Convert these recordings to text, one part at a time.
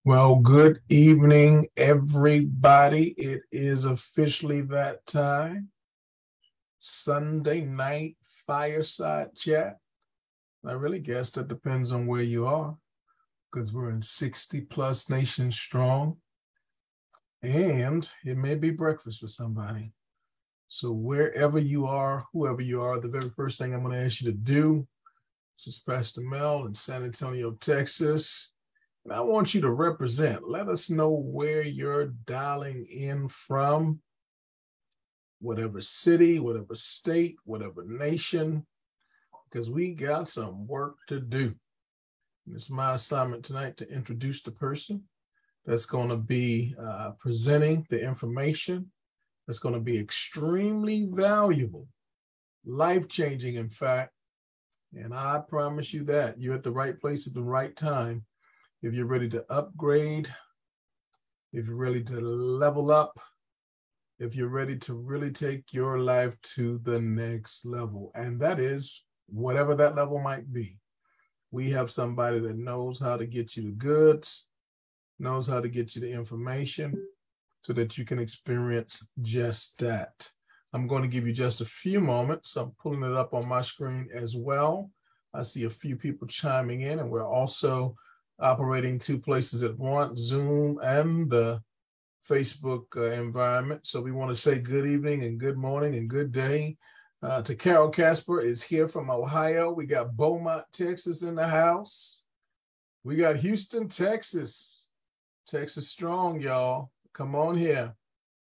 Well, good evening, everybody. It is officially that time. Sunday night fireside chat. I really guess that depends on where you are because we're in 60 plus nations strong, and it may be breakfast for somebody. So, wherever you are, whoever you are, the very first thing I'm going to ask you to do is Pastor Mel in San Antonio, Texas. And I want you to represent. Let us know where you're dialing in from, whatever city, whatever state, whatever nation, because we got some work to do. And it's my assignment tonight to introduce the person that's going to be presenting the information that's going to be extremely valuable, life-changing, in fact. And I promise you that you're at the right place at the right time. If you're ready to upgrade, if you're ready to level up, if you're ready to really take your life to the next level, and that is whatever that level might be. We have somebody that knows how to get you the goods, knows how to get you the information so that you can experience just that. I'm going to give you just a few moments. I'm pulling it up on my screen as well. I see a few people chiming in, and we're also operating two places at once, Zoom and the Facebook environment. So we want to say good evening and good morning and good day to Carol Casper is here from Ohio. We got Beaumont, Texas in the house. We got Houston, Texas. Texas strong, y'all. Come on here.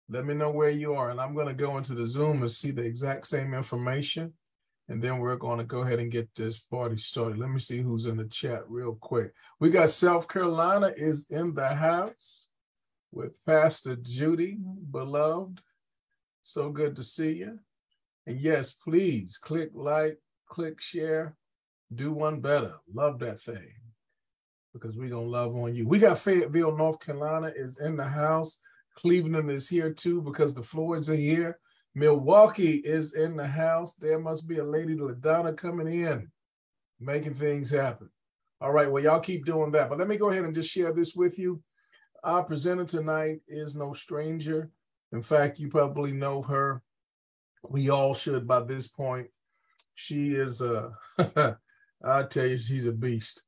Let me know where you are. And I'm going to go into the Zoom and see the exact same information. And then we're going to go ahead and get this party started. Let me see who's in the chat real quick. We got South Carolina is in the house with Pastor Judy, beloved. So good to see you. And yes, please click like, click share, do one better. Love that thing because we're going to love on you. We got Fayetteville, North Carolina is in the house. Cleveland is here too because the Floyds are here. Milwaukee is in the house. There must be a Lady LaDonna coming in, making things happen. All right, well, y'all keep doing that. But let me go ahead and just share this with you. Our presenter tonight is no stranger. In fact, you probably know her. We all should by this point. She is I tell you, she's a beast.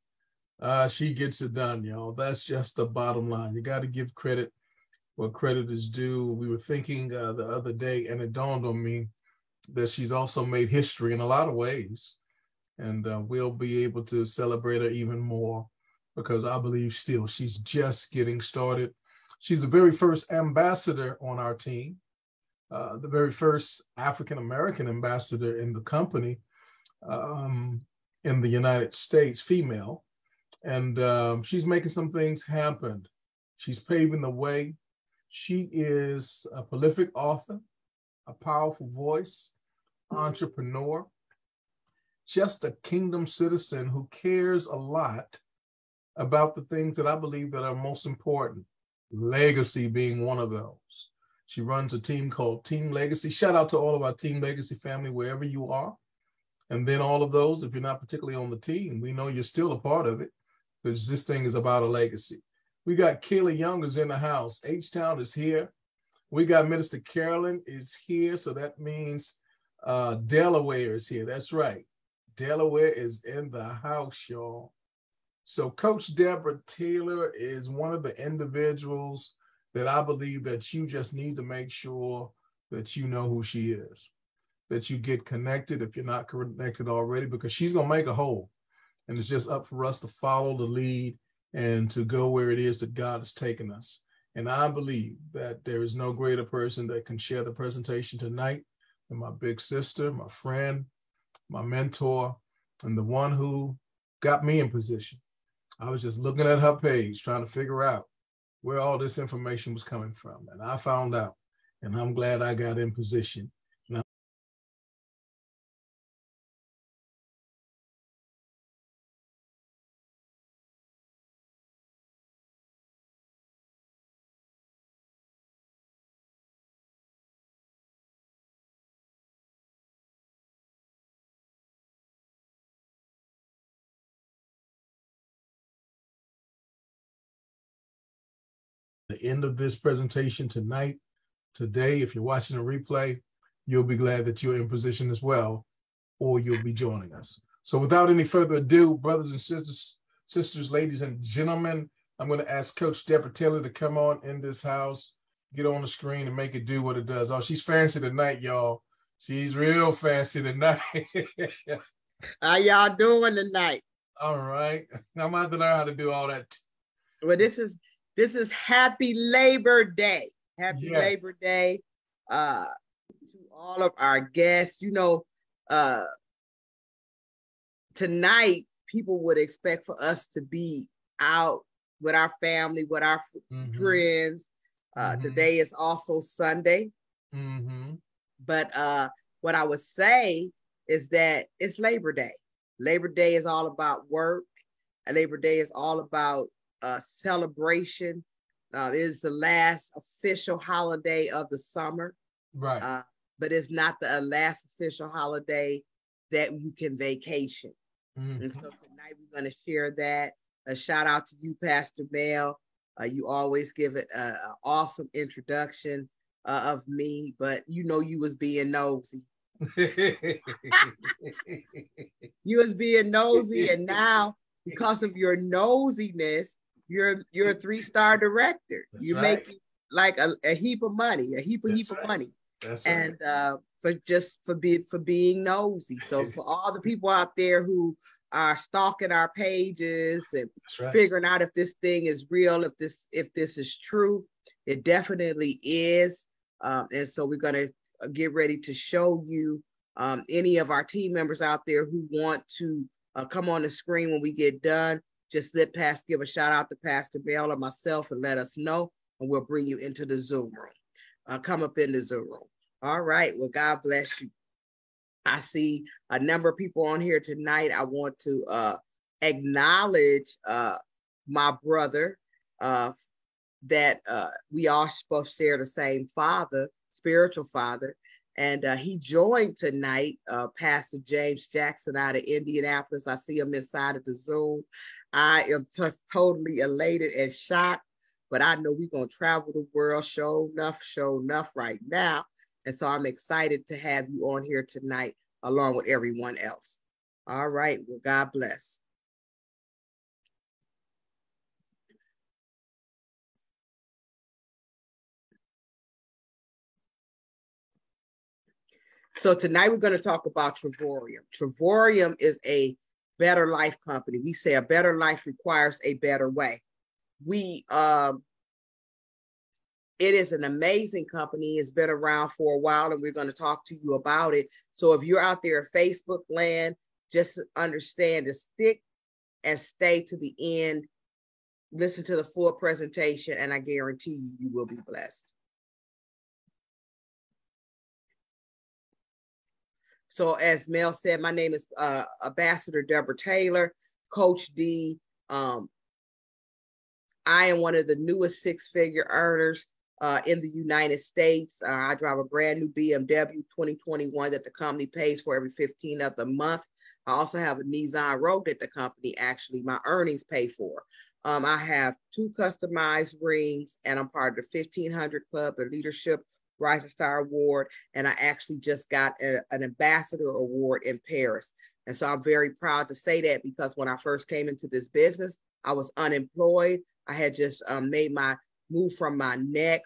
She gets it done, y'all. That's just the bottom line. You got to give credit what credit is due. We were thinking the other day, and it dawned on me that she's also made history in a lot of ways. And we'll be able to celebrate her even more because I believe still she's just getting started. She's the very first ambassador on our team, the very first African-American ambassador in the company in the United States, female. And she's making some things happen. She's paving the way. She is a prolific author, a powerful voice, entrepreneur, just a kingdom citizen who cares a lot about the things that I believe that are most important, legacy being one of those. She runs a team called Team Legacy. Shout out to all of our Team Legacy family, wherever you are. And then all of those, if you're not particularly on the team, we know you're still a part of it because this thing is about a legacy. We got Kayla Young is in the house. H-Town is here. We got Minister Carolyn is here. So that means Delaware is here. That's right. Delaware is in the house, y'all. So Coach Deborah Taylor is one of the individuals that I believe that you just need to make sure that you know who she is, that you get connected if you're not connected already, because she's going to make a hole. And it's just up for us to follow the lead and to go where it is that God has taken us. And I believe that there is no greater person that can share the presentation tonight than my big sister, my friend, my mentor, and the one who got me in position. I was just looking at her page, trying to figure out where all this information was coming from. And I found out, and I'm glad I got in position. the end of this presentation today, if you're watching a replay, you'll be glad that you're in position as well, or you'll be joining us. So without any further ado, brothers and sisters, ladies and gentlemen, I'm going to ask Coach Deborah Taylor to come on in this house, get on the screen and make it do what it does. Oh, she's fancy tonight, y'all. She's real fancy tonight. How y'all doing tonight? All right. I'm going to have to learn how to do all that. Well, this is Happy Labor Day. Happy Labor Day to all of our guests. You know, tonight, people would expect for us to be out with our family, with our friends. Today is also Sunday. But what I would say is that it's Labor Day. Labor Day is all about work. Labor Day is all about celebration. It is the last official holiday of the summer. Right. But it's not the last official holiday that you can vacation. And so tonight we're going to share that. A shout out to you, Pastor Mel. You always give it an awesome introduction of me, but you know you was being nosy. You was being nosy, and now because of your nosiness, you're a 3-star director. That's you right. make like a heap of money, a heap of money. That's and right. for being nosy. So for all the people out there who are stalking our pages and figuring out if this thing is real, if this is true, it definitely is. And so we're going to get ready to show you any of our team members out there who want to come on the screen when we get done. Just give a shout out to Pastor Bell or myself and let us know, and we'll bring you into the Zoom room. Come up in the Zoom room. All right. Well, God bless you. I see a number of people on here tonight. I want to acknowledge my brother that we all supposed to share the same father, spiritual father. And he joined tonight, Pastor James Jackson out of Indianapolis. I see him inside of the Zoom. I am just totally elated and shocked, but I know we're going to travel the world, show enough right now. And so I'm excited to have you on here tonight, along with everyone else. All right. Well, God bless. So tonight we're going to talk about Trevorium. Trevorium is a better life company. We say a better life requires a better way. It is an amazing company. It's been around for a while, and we're going to talk to you about it. So if you're out there in Facebook land, just understand to stick and stay to the end. Listen to the full presentation, and I guarantee you will be blessed. So as Mel said, my name is Ambassador Deborah Taylor, Coach D. I am one of the newest 6-figure earners in the United States. I drive a brand new BMW 2021 that the company pays for every 15th of the month. I also have a Nissan Rogue that the company actually, my earnings pay for. I have 2 customized rings, and I'm part of the 1500 Club, the Leadership Rising Star Award, and I actually just got an ambassador award in Paris. And so I'm very proud to say that, because when I first came into this business, I was unemployed. I had just made my move from my now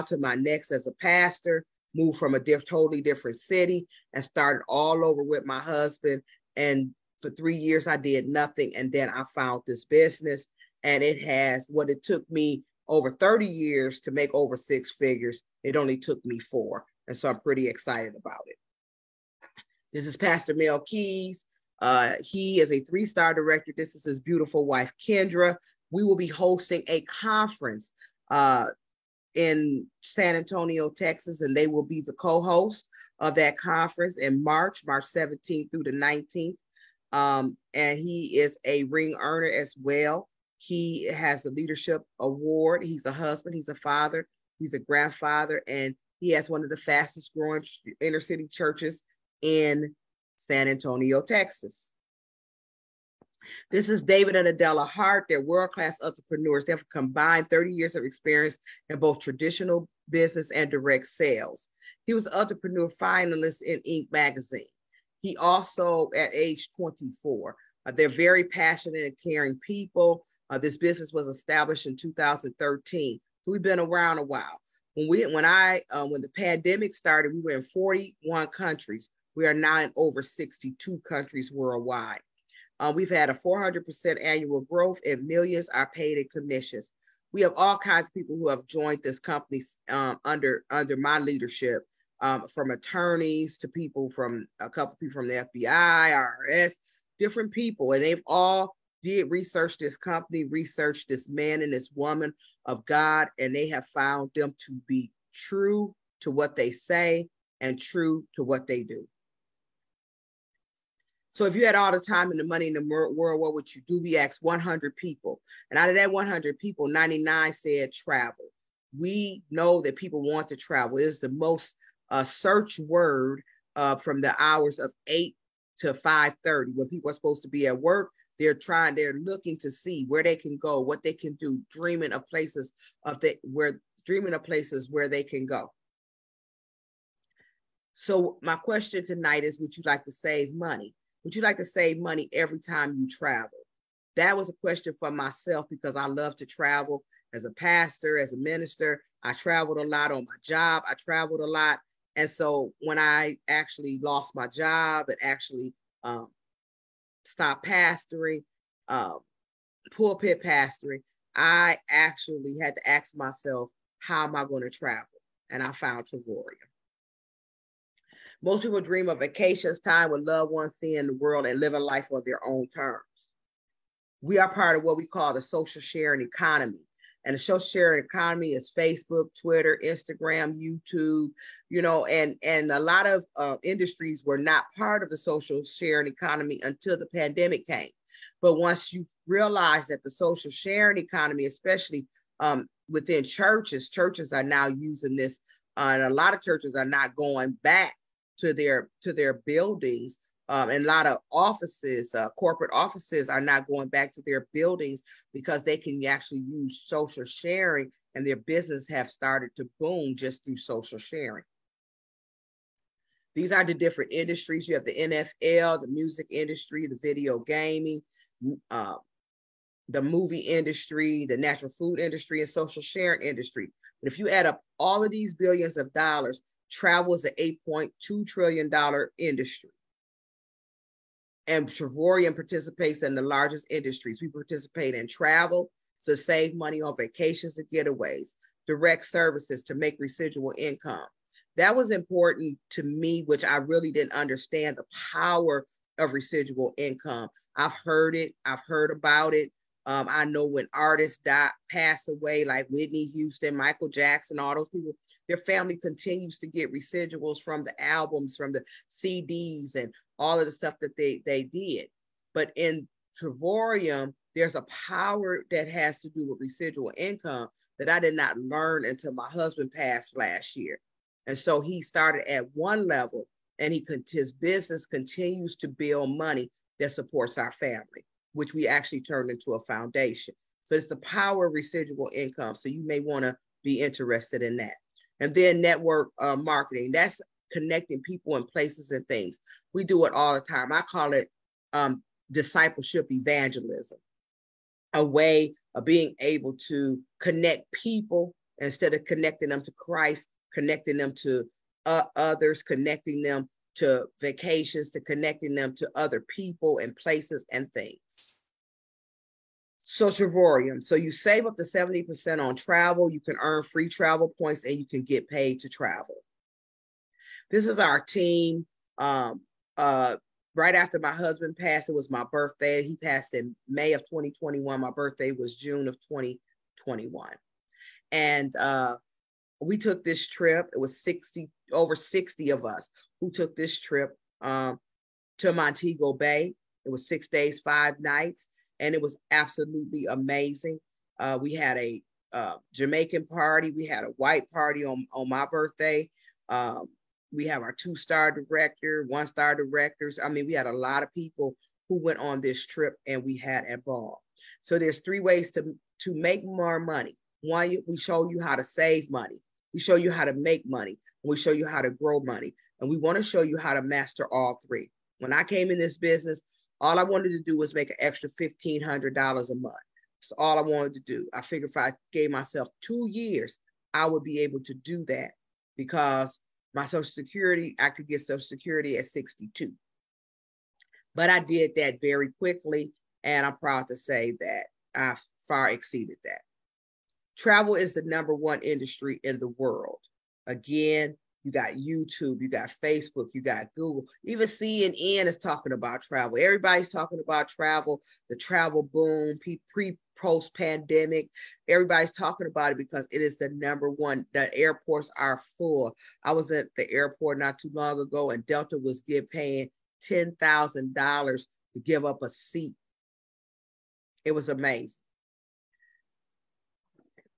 to my next as a pastor, moved from a totally different city, and started all over with my husband. And for 3 years, I did nothing. And then I found this business, and it took me over 30 years to make over 6 figures. It only took me 4. And so I'm pretty excited about it. This is Pastor Mel Keys. He is a 3-star director. This is his beautiful wife, Kendra. We will be hosting a conference in San Antonio, Texas, and they will be the co-host of that conference in March 17th through the 19th. And he is a ring earner as well. He has a leadership award. He's a husband, he's a father, he's a grandfather, and he has one of the fastest growing inner city churches in San Antonio, Texas. This is David and Adela Hart. They're world-class entrepreneurs. They have combined 30 years of experience in both traditional business and direct sales. He was an entrepreneur finalist in Inc. magazine. He also, at age 24, they're very passionate and caring people. This business was established in 2013. So we've been around a while. When the pandemic started, we were in 41 countries. We are now in over 62 countries worldwide. We've had a 400% annual growth, and millions are paid in commissions. We have all kinds of people who have joined this company under my leadership, from attorneys to a couple people from the FBI, IRS, different people, and they've all did research this company, research this man and this woman of God, and they have found them to be true to what they say and true to what they do. So if you had all the time and the money in the world, what would you do? We asked 100 people. And out of that 100 people, 99 said travel. We know that people want to travel. It is the most search word from the hours of 8 to 5:30. When people are supposed to be at work, they're looking to see where they can go, what they can do, dreaming of places where they can go. So my question tonight is, would you like to save money? Would you like to save money every time you travel? That was a question for myself because I love to travel. As a pastor, as a minister, I traveled a lot on my job. I traveled a lot. And so when I actually lost my job and actually stopped pastoring, pulpit pastoring, I actually had to ask myself, how am I going to travel? And I found Travorium. Most people dream of vacations, time with loved ones, seeing the world and living life on their own terms. We are part of what we call the social sharing economy. And the social sharing economy is Facebook, Twitter, Instagram, YouTube, and a lot of industries were not part of the social sharing economy until the pandemic came. But once you realize that the social sharing economy, especially within churches are now using this, and a lot of churches are not going back to their buildings. And a lot of offices, corporate offices are not going back to their buildings because they can actually use social sharing, and their business have started to boom just through social sharing. These are the different industries. You have the NFL, the music industry, the video gaming, the movie industry, the natural food industry, and social sharing industry. But if you add up all of these billions of dollars, travel is an $8.2 trillion industry. And Travorium participates in the largest industries. We participate in travel to save money on vacations and getaways, direct services to make residual income. That was important to me, which I really didn't understand the power of residual income. I've heard it. I've heard about it. I know when artists pass away, like Whitney Houston, Michael Jackson, all those people, their family continues to get residuals from the albums, from the CDs, and all of the stuff that they did. But in Travorium, there's a power that has to do with residual income that I did not learn until my husband passed last year. And so he started at one level, and his business continues to build money that supports our family, which we actually turned into a foundation. So it's the power of residual income. So you may want to be interested in that. And then network marketing, that's connecting people and places and things. We do it all the time. I call it discipleship evangelism, a way of being able to connect people instead of connecting them to Christ, connecting them to others, connecting them to vacations, to connecting them to other people and places and things. So Travorium, so you save up to 70% on travel, you can earn free travel points, and you can get paid to travel. This is our team. Right after my husband passed, it was my birthday. He passed in May of 2021. My birthday was June of 2021. And we took this trip. It was over 60 of us who took this trip to Montego Bay. It was 6 days, 5 nights, and it was absolutely amazing. We had a Jamaican party. We had a white party on my birthday. We have our 2-star director, 1-star directors. I mean, we had a lot of people who went on this trip, and we had a ball. So there's 3 ways to make more money. One, we show you how to save money. We show you how to make money. And we show you how to grow money. And we want to show you how to master all 3. When I came in this business, all I wanted to do was make an extra $1,500 a month. That's all I wanted to do. I figured if I gave myself 2 years, I would be able to do that, because my Social Security, I could get Social Security at 62. But I did that very quickly, and I'm proud to say that I far exceeded that. Travel is the #1 industry in the world. Again, you got YouTube, you got Facebook, you got Google. Even CNN is talking about travel. Everybody's talking about travel, the travel boom, post-pandemic. Everybody's talking about it because it is the #1. The airports are full. I was at the airport not too long ago, and Delta was paying $10,000 to give up a seat. It was amazing.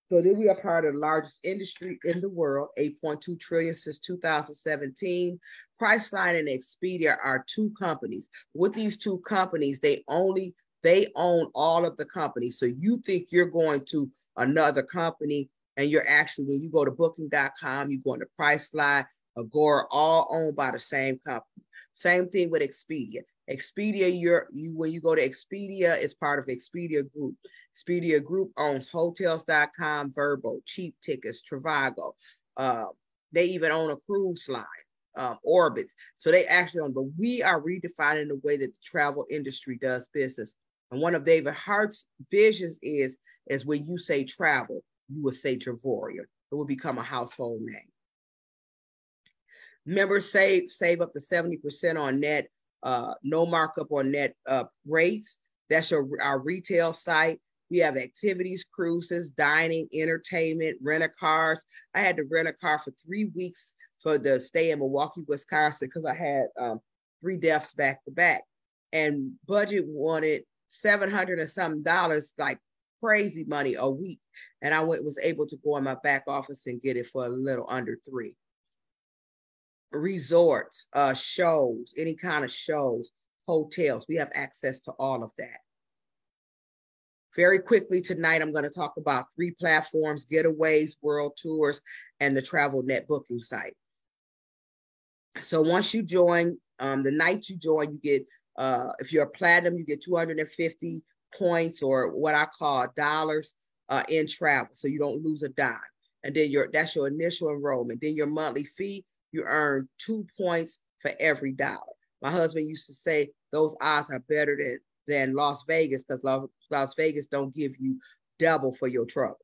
So then we are part of the largest industry in the world, 8.2 trillion since 2017. Priceline and Expedia are 2 companies. With these 2 companies, they own all of the companies. So you think you're going to another company, and you're actually, when you go to booking.com, you go into Priceline, Agora, all owned by the same company. Same thing with Expedia. Expedia, when you go to Expedia, it's part of Expedia Group. Expedia Group owns Hotels.com, Vrbo, Cheap Tickets, Trivago. They even own a cruise line, Orbitz. So they actually own, but we are redefining the way that the travel industry does business. And one of David Hart's visions is when you say travel, you will say Travaria. It will become a household name. Members save up to 70% on net, no markup on net rates. That's our retail site. We have activities, cruises, dining, entertainment, rent-a-cars. I had to rent a car for 3 weeks for the stay in Milwaukee, Wisconsin, because I had 3 deaths back to back. And budget wanted $700 and something, like crazy money a week. And I was able to go in my back office and get it for a little under 3. Resorts, shows, any kind of shows, hotels. We have access to all of that. Very quickly tonight, I'm going to talk about 3 platforms: Getaways, World Tours, and the Travel Net booking site. So once you join, the night you join, you get, if you're a platinum, you get 250 points, or what I call dollars, in travel. So you don't lose a dime. And then that's your initial enrollment. Then your monthly fee, you earn 2 points for every dollar. My husband used to say those odds are better than Las Vegas, because Las Vegas don't give you double for your trouble.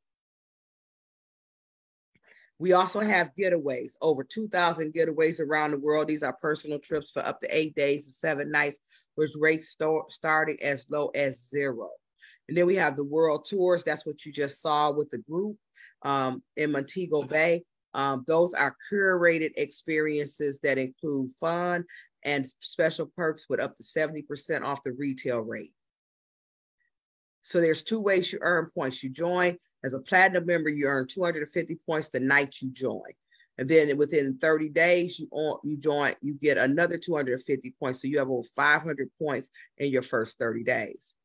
We also have getaways, over 2,000 getaways around the world. These are personal trips for up to 8 days and 7 nights, with rates starting as low as $0. And then we have the world tours. That's what you just saw with the group in Montego Bay. Those are curated experiences that include fun and special perks with up to 70% off the retail rate. So there's 2 ways you earn points. You join as a platinum member, you earn 250 points the night you join. And then within 30 days, you get another 250 points. So you have over 500 points in your first 30 days.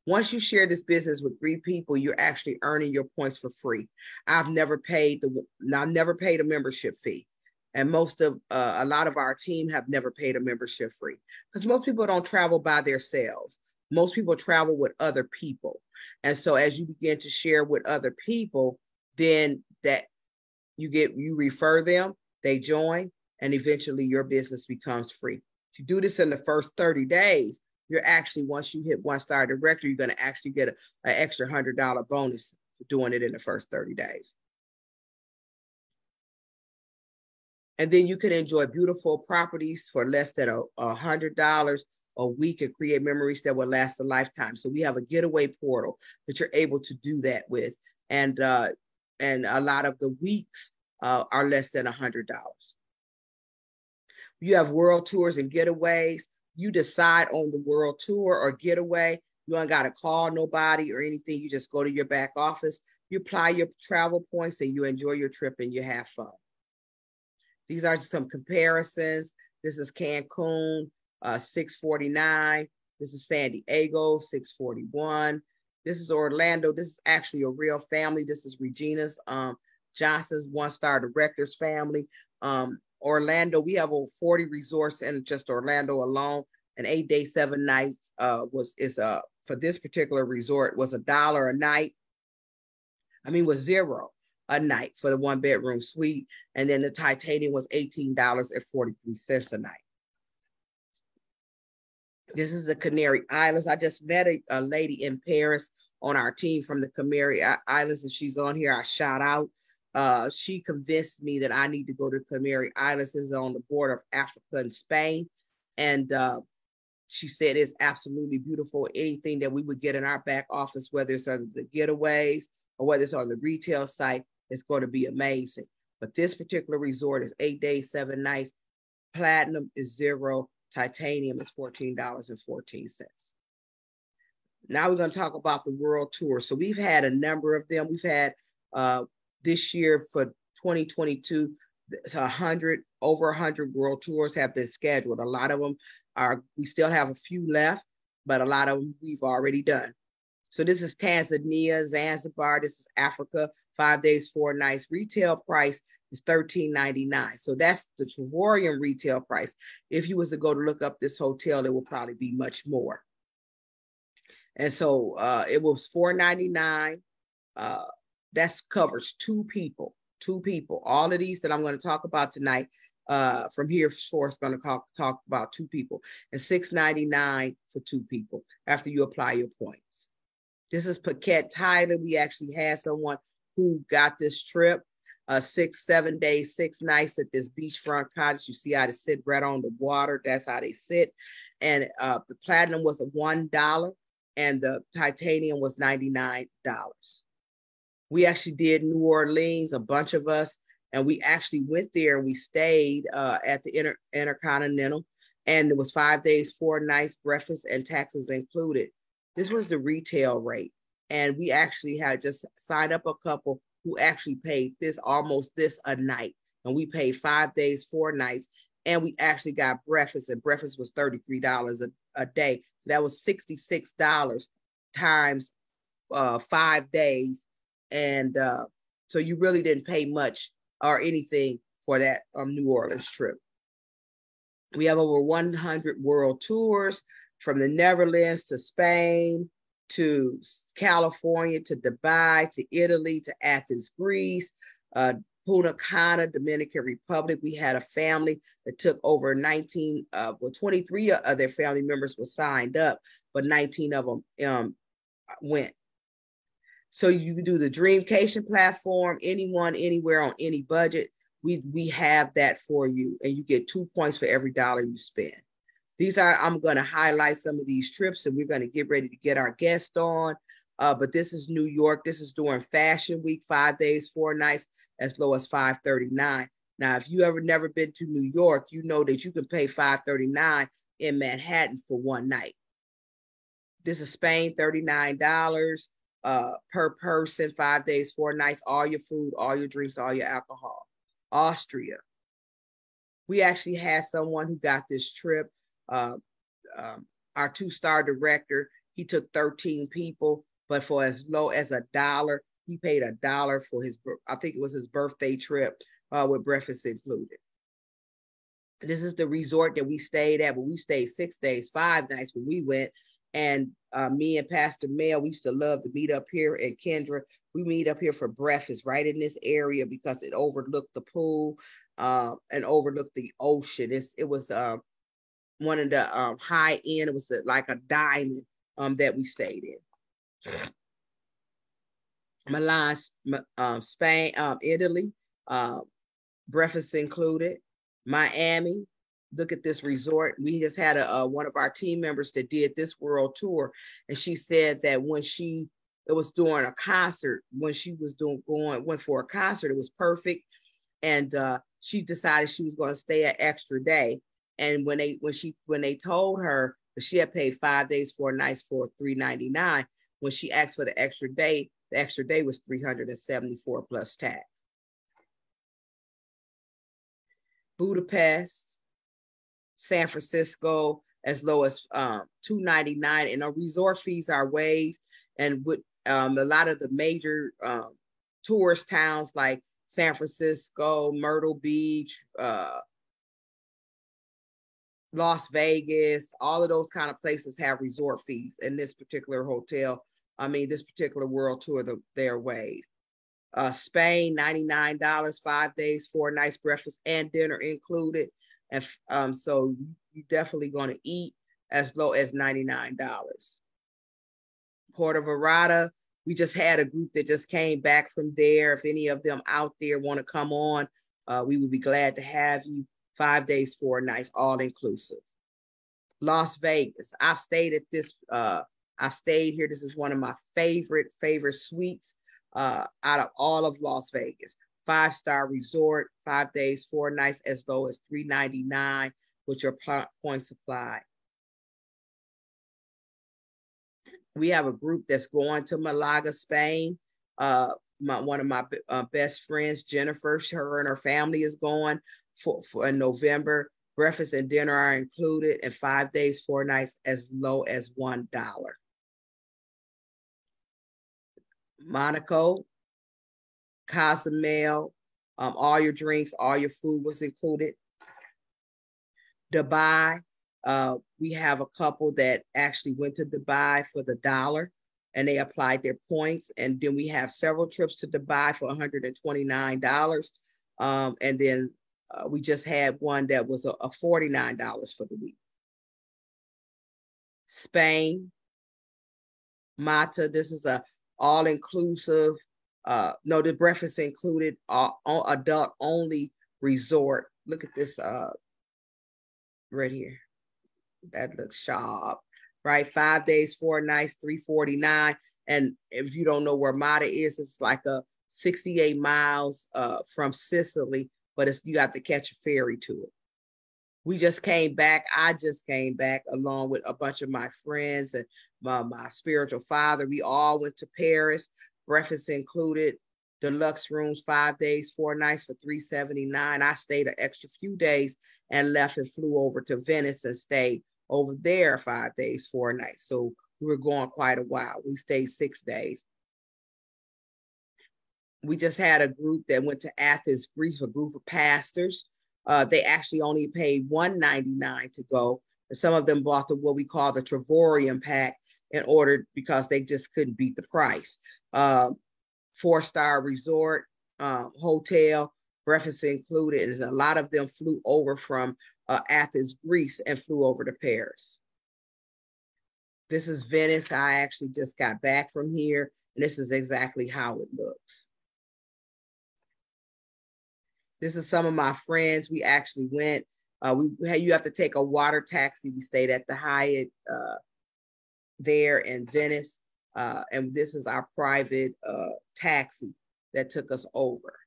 Once you share this business with 3 people, you're actually earning your points for free. I've never paid a membership fee. And a lot of our team have never paid a membership fee, because most people don't travel by themselves. Most people travel with other people. And so as you begin to share with other people, then that you refer them, they join, and eventually your business becomes free. If you do this in the first 30 days, you're actually, once you hit 1-star director, you're going to actually get an extra $100 bonus for doing it in the first 30 days. And then you can enjoy beautiful properties for less than $100 a week and create memories that will last a lifetime. So we have a getaway portal that you're able to do that with. And a lot of the weeks are less than $100. You have world tours and getaways. You decide on the world tour or getaway. You ain't got to call nobody or anything. You just go to your back office, you apply your travel points, and you enjoy your trip and you have fun. These are just some comparisons. This is Cancun, $649. This is San Diego, 641. This is Orlando. This is actually a real family. This is Regina's Johnson's one-star director's family. Orlando, we have over 40 resorts in just Orlando alone. An 8-day, 7 nights for this particular resort was $1 a night. Was $0 a night for the 1-bedroom suite. And then the Titanium was $18.43 a night. This is the Canary Islands. I just met a lady in Paris on our team from the Canary Islands. If she's on here, I shout out. She convinced me that I need to go to Canary Islands. This is on the border of Africa and Spain. And she said it's absolutely beautiful. Anything that we would get in our back office, whether it's on the getaways or whether it's on the retail site, it's going to be amazing. But this particular resort is 8 days, 7 nights. Platinum is $0. Titanium is $14.14. Now we're going to talk about the world tour. So we've had a number of them. We've had this year for 2022, over 100 world tours have been scheduled. A lot of them we still have a few left, but a lot of them we've already done. So this is Tanzania, Zanzibar. This is Africa, 5 days, 4 nights. Retail price is $13.99. So that's the Trevorian retail price. If you was to go to look up this hotel, it will probably be much more. And so it was $4.99. That covers 2 people. All of these that I'm going to talk about tonight from here forth is going to talk about 2 people, and $6.99 for 2 people after you apply your points. This is Phuket, Thailand. We actually had someone who got this trip, 7 days, 6 nights at this beachfront cottage. You see how they sit right on the water. That's how they sit. And the platinum was $1 and the titanium was $99. We actually did New Orleans, a bunch of us, and we actually went there and we stayed at the Intercontinental, and it was 5 days, 4 nights, breakfast and taxes included. This was the retail rate, and we actually had just signed up a couple who actually paid almost this a night, and we paid 5 days, 4 nights, and we actually got breakfast, and breakfast was $33 a day. So that was $66 times 5 days. And so you really didn't pay much or anything for that New Orleans trip. We have over 100 world tours from the Netherlands to Spain, to California, to Dubai, to Italy, to Athens, Greece, Punta Cana, Dominican Republic. We had a family that took over 23 of their family members were signed up, but 19 of them went. So you can do the Dreamcation platform, anyone, anywhere, on any budget. We have that for you, and you get 2 points for every dollar you spend. I'm going to highlight some of these trips, and we're going to get ready to get our guest on. But this is New York. This is during Fashion Week, 5 days, 4 nights, as low as $539. Now, if you ever never been to New York, you know that you can pay $539 in Manhattan for 1 night. This is Spain, $39 per person, 5 days, 4 nights, all your food, all your drinks, all your alcohol. Austria. We actually had someone who got this trip. Our 2-star director, he took 13 people, but for as low as $1, he paid $1 for I think it was his birthday trip with breakfast included. This is the resort that we stayed at, but we stayed 6 days, 5 nights when we went. And me and Pastor Mel, we used to love to meet up here, and Kendra, we meet up here for breakfast right in this area because it overlooked the pool and overlooked the ocean. It was one of the high end. It was like a diamond that we stayed in. Milan, Spain, Italy, breakfast included. Miami. Look at this resort. We just had one of our team members that did this world tour, and she said that it was during a concert, when she was went for a concert, it was perfect, and she decided she was going to stay an extra day. And when they told her that she had paid 5 days, 4 nights for $399, when she asked for the extra day was $374 plus tax. Budapest, San Francisco, as low as $299, and our resort fees are waived. And with a lot of the major tourist towns like San Francisco, Myrtle Beach, Las Vegas, all of those kind of places have resort fees. And this particular hotel, this particular world tour, they're waived. Spain, $99, 5 days, 4 nights, breakfast and dinner included. And so you're definitely going to eat as low as $99. Puerto Vallarta, we just had a group that just came back from there. If any of them out there want to come on, we would be glad to have you. 5 days, 4 nights, all inclusive. Las Vegas, I've stayed at this, I've stayed here. This is one of my favorite suites out of all of Las Vegas. 5-star resort, 5 days, 4 nights, as low as $399 with your points applied. We have a group that's going to Malaga, Spain. One of my best friends, Jennifer, her and her family is going for in November. Breakfast and dinner are included, and 5 days, 4 nights, as low as $1. Monaco, Cozumel, all your drinks, all your food was included. Dubai, we have a couple that actually went to Dubai for the dollar, and they applied their points. And then we have several trips to Dubai for $129. And then we just had one that was a $49 for the week. Spain, Mata, this is a all-inclusive, no, the breakfast included, adult only resort. Look at this right here. That looks sharp, right? 5 days, 4 nights, $349. And if you don't know where Mata is, it's like 68 miles from Sicily, but you got to catch a ferry to it. We just came back. I just came back along with a bunch of my friends and my spiritual father. We all went to Paris, breakfast included, deluxe rooms, 5 days, 4 nights for $379. I stayed an extra few days and left and flew over to Venice and stayed over there 5 days, 4 nights. So we were going quite a while. We stayed 6 days. We just had a group that went to Athens, Greece, a group of pastors. They actually only paid $199 to go. And some of them bought what we call the Travorium pack in order because they just couldn't beat the price. 4-star resort, hotel, breakfast included. And a lot of them flew over from Athens, Greece, and flew over to Paris. This is Venice. I actually just got back from here, and this is exactly how it looks. This is some of my friends. We actually went, you have to take a water taxi. We stayed at the Hyatt there in Venice. And this is our private taxi that took us over.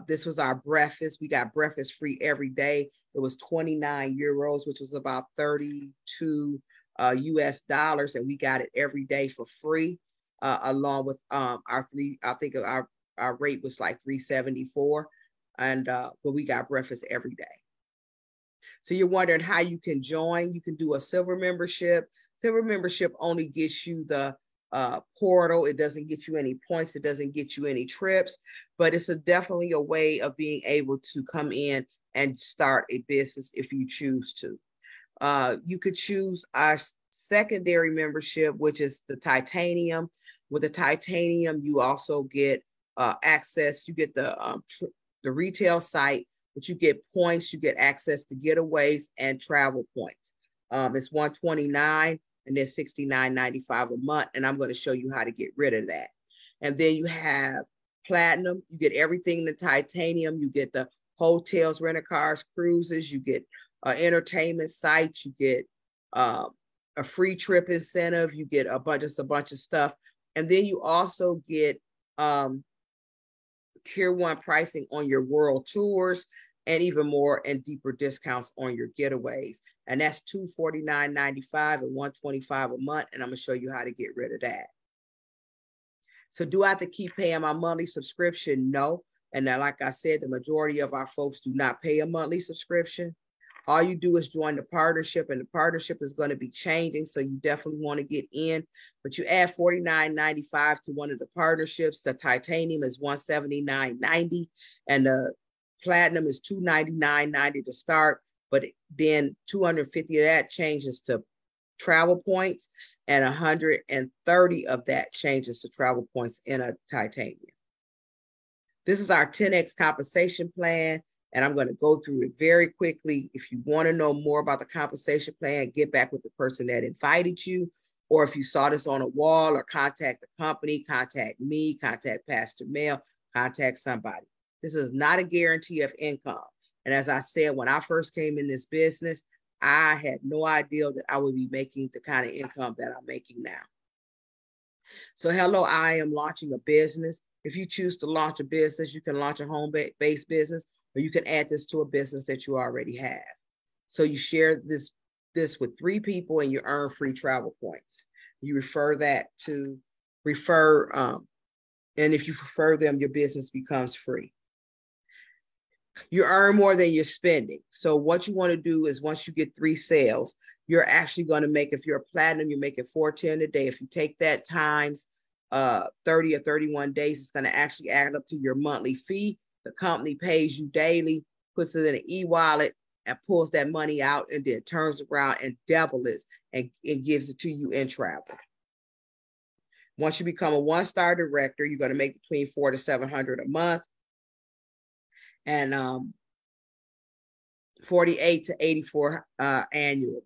This was our breakfast. We got breakfast free every day. It was 29 euros, which was about 32 US dollars. And we got it every day for free, along with our rate was like 374. And but we got breakfast every day. So you're wondering how you can join. You can do a silver membership. Silver membership only gets you the portal. It doesn't get you any points. It doesn't get you any trips, but it's definitely a way of being able to come in and start a business if you choose to. You could choose our secondary membership, which is the titanium. With the titanium, you also get access. You get the retail site, but you get points. You get access to getaways and travel points. It's $129 and then $69.95 a month. And I'm going to show you how to get rid of that. And then you have platinum. You get everything in the titanium. You get the hotels, rental cars, cruises. You get entertainment sites. You get a free trip incentive. You get a bunch of stuff. And then you also get tier 1 pricing on your world tours, and even more and deeper discounts on your getaways. And that's $249.95 and $125 a month. And I'm gonna show you how to get rid of that. So do I have to keep paying my monthly subscription? No. And now, like I said, the majority of our folks do not pay a monthly subscription. All you do is join the partnership, and the partnership is going to be changing. So you definitely want to get in, but you add $49.95 to one of the partnerships. The titanium is $179.90, and the platinum is $299.90 to start. But then 250 of that changes to travel points, and 130 of that changes to travel points in a titanium. This is our 10X compensation plan, and I'm going to go through it very quickly. If you want to know more about the compensation plan, get back with the person that invited you, or if you saw this on a wall, or contact the company, contact me, contact Pastor Mel, contact somebody. This is not a guarantee of income. And as I said, when I first came in this business, I had no idea that I would be making the kind of income that I'm making now. So hello, I am launching a business. If you choose to launch a business, you can launch a home-based business, or you can add this to a business that you already have. So you share this with 3 people and you earn free travel points. You refer that to and if you refer them, your business becomes free. You earn more than you're spending. So what you want to do is, once you get 3 sales, you're actually going to make, if you're a platinum, you're making $410 a day. If you take that times 30 or 31 days, it's going to actually add up to your monthly fee. The company pays you daily, puts it in an e-wallet, and pulls that money out, and then turns around and doubles it and gives it to you in travel. Once you become a 1-star director, you're going to make between $400 to $700 a month, and $48 to $84 annually.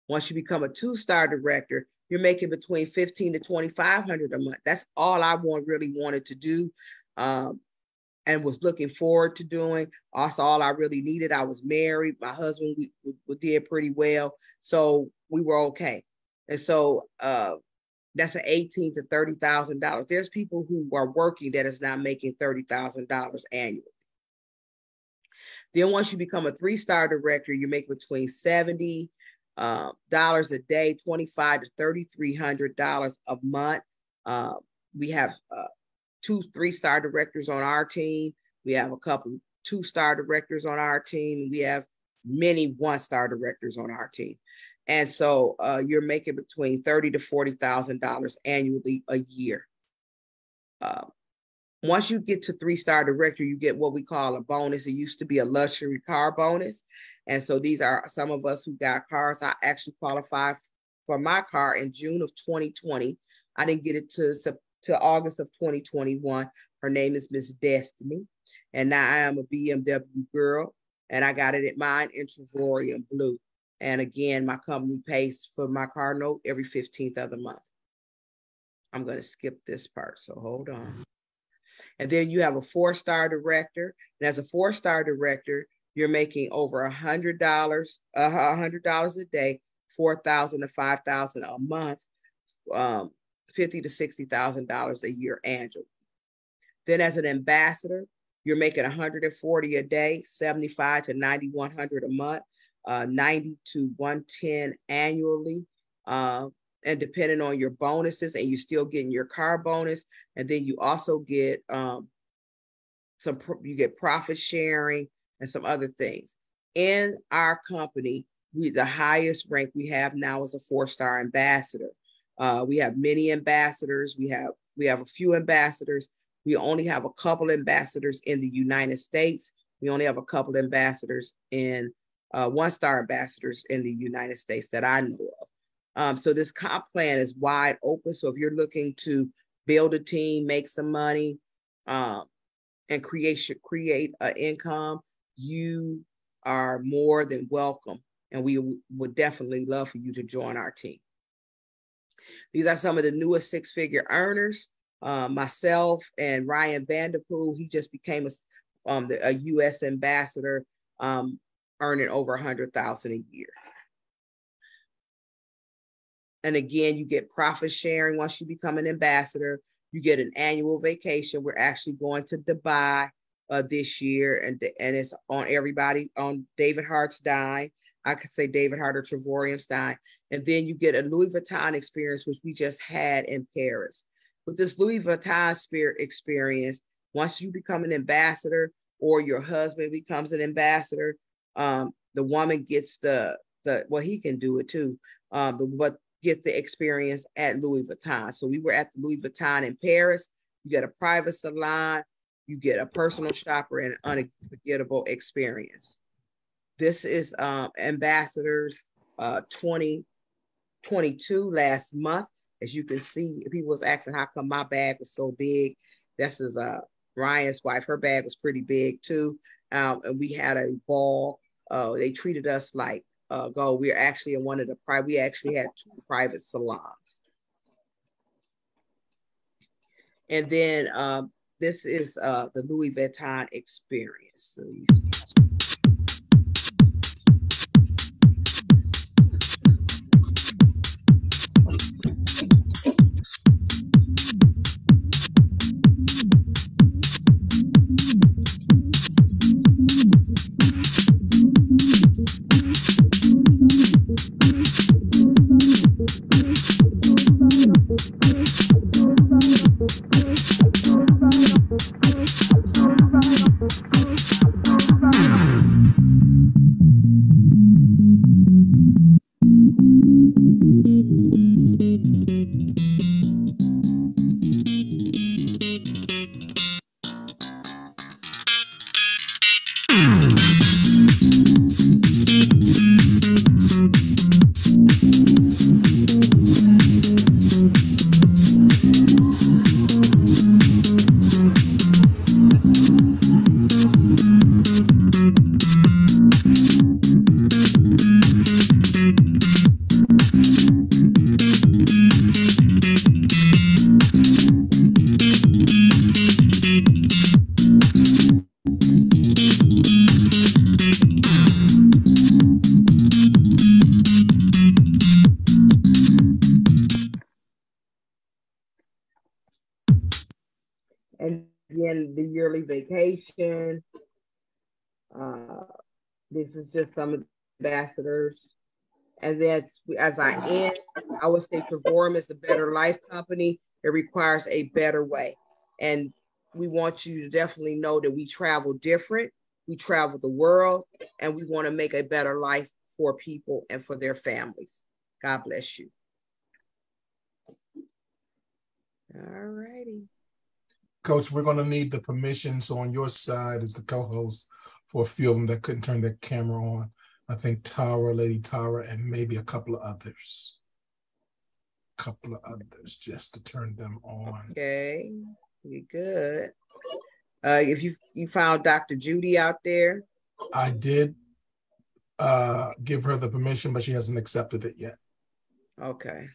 Once you become a 2-star director, you're making between $1,500 to $2,500 a month. That's all I really wanted to do, and was looking forward to doing. Also, all I really needed. I was married. My husband, we did pretty well, so we were okay. And so that's an $18,000 to $30,000. There's people who are working that is not making $30,000 annually. Then once you become a 3-star director, you make between $70 a day, $2,500 to $3,300 a month. We have 2 3-star directors on our team. We have a couple 2-star directors on our team. We have many 1-star directors on our team. And so you're making between $30,000 to $40,000 annually a year. Once you get to 3-star director, you get what we call a bonus. It used to be a luxury car bonus. And so these are some of us who got cars. I actually qualified for my car in June of 2020. I didn't get it to August of 2021. Her name is Miss Destiny. And now I am a BMW girl, and I got it at mine in Trevorium Blue. And again, my company pays for my car note every 15th of the month. I'm going to skip this part, so hold on. And then you have a 4-star director. And as a 4-star director, you're making over $100 a day, $4,000 to $5,000 a month, $50,000 to $60,000 a year annually. Then as an ambassador, you're making $140 a day, $75 to $9,100 a month, $90 to $110 annually. And depending on your bonuses, and you're still getting your car bonus. And then you also get you get profit sharing and some other things. In our company, the highest rank we have now is a 4-star ambassador. We have many ambassadors. We have a few ambassadors. We only have a couple ambassadors in the United States. We only have a couple ambassadors 1-star ambassadors in the United States that I know of. So this comp plan is wide open. So if you're looking to build a team, make some money, and create an income, you are more than welcome. And we would definitely love for you to join our team. These are some of the newest 6-figure earners. Myself and Ryan Vanderpool, he just became a U.S. ambassador, earning over $100,000 a year. And again, you get profit sharing once you become an ambassador. You get an annual vacation. We're actually going to Dubai this year, and it's on everybody, on David Hart's dime. I could say David Hart or Trevorium's dime. And then you get a Louis Vuitton experience, which we just had in Paris. With this Louis Vuitton experience, once you become an ambassador or your husband becomes an ambassador, The woman gets the well, he can do it too. But get the experience at Louis Vuitton. So we were at the Louis Vuitton in Paris. You get a private salon, you get a personal shopper, and an unforgettable experience. This is Ambassadors 2022 last month. As you can see, people was asking how come my bag was so big. This is Ryan's wife. Her bag was pretty big too. And we had a ball. They treated us like gold. We are actually in one of the we actually had 2 private salons. And then this is the Louis Vuitton experience. So you see. And then the yearly vacation. This is just some ambassadors. And then as I end, I would say Perform is a better life company. It requires a better way. And we want you to definitely know that we travel different. We travel the world, and we want to make a better life for people and for their families. God bless you. All righty. Coach, we're going to need the permissions on your side as the co-host for a few of them that couldn't turn their camera on. I think Tara, Lady Tara, and maybe a couple of others. Just to turn them on. Okay, we good. If you found Dr. Judy out there. I did give her the permission, but she hasn't accepted it yet. Okay.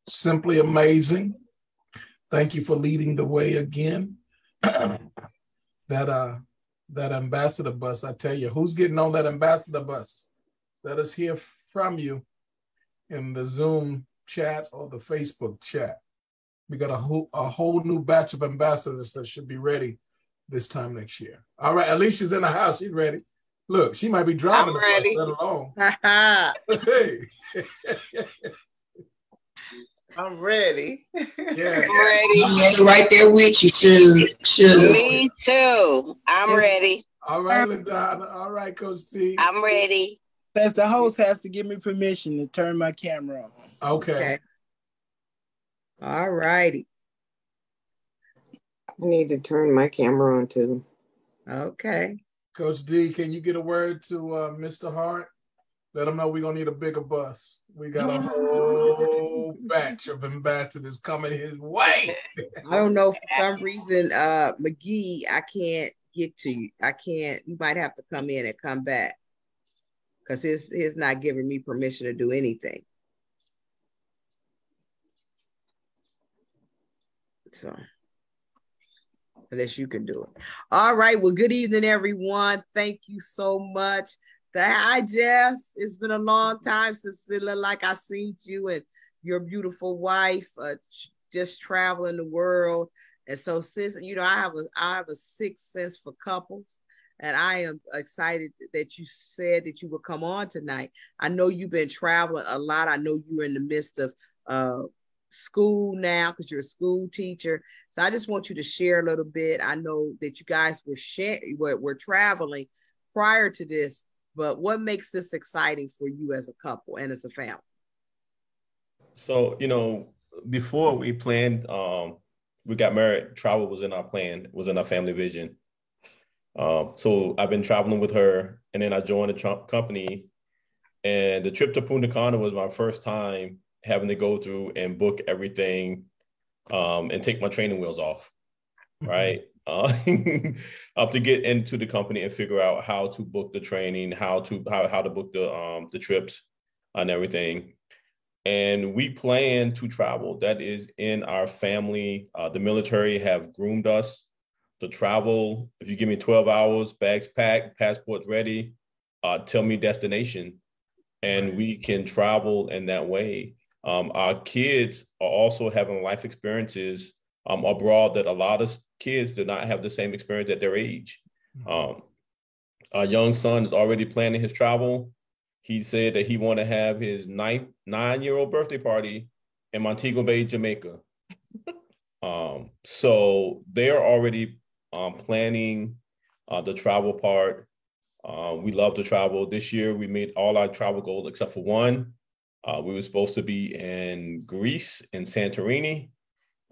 Simply amazing. Thank you for leading the way again. That ambassador bus, I tell you, who's getting on that ambassador bus? Let us hear from you in the Zoom chat or the Facebook chat. We got a whole new batch of ambassadors that should be ready this time next year. All right, Alicia's in the house. She's ready. Look, she might be driving the bus, let alone. Hey. I'm ready. Yeah. I'm ready. I'm ready right there with you, Sugar. Me too. I'm ready. All right, LaDonna. All right, Coach T. I'm ready. Says the host has to give me permission to turn my camera on. Okay. All righty. I need to turn my camera on too. Okay. Coach D, can you get a word to Mr. Hart? Let him know we're going to need a bigger bus. We got a whole batch of ambassadors coming his way. I don't know, for some reason, McGee, I can't get to you. I can't. You might have to come in and come back because his not giving me permission to do anything. So, unless you can do it. All right. Well, good evening, everyone. Thank you so much. Hi, Jeff. It's been a long time since it looked like I seen you and your beautiful wife just traveling the world. And so, since I have a sixth sense for couples, and I am excited that you said that you would come on tonight. I know you've been traveling a lot. I know you're in the midst of school now because you're a school teacher. So I just want you to share a little bit. I know that you guys were traveling prior to this, but what makes this exciting for you as a couple and as a family? So, before we planned, we got married, travel was in our plan, was in our family vision. So I've been traveling with her, and then I joined the Trump company, and the trip to Punta Cana was my first time having to go through and book everything, and take my training wheels off, right? To get into the company and figure out how to book the training, how to book the trips and everything. And we plan to travel. That is in our family. The military have groomed us to travel. If you give me 12 hours, bags packed, passports ready, tell me destination, and we can travel in that way. Our kids are also having life experiences abroad that a lot of kids do not have the same experience at their age. Our young son is already planning his travel. He said that he want to have his 9-year-old birthday party in Montego Bay, Jamaica. So they're already planning the travel part. We love to travel. This year, we made all our travel goals except for one. We were supposed to be in Greece and Santorini,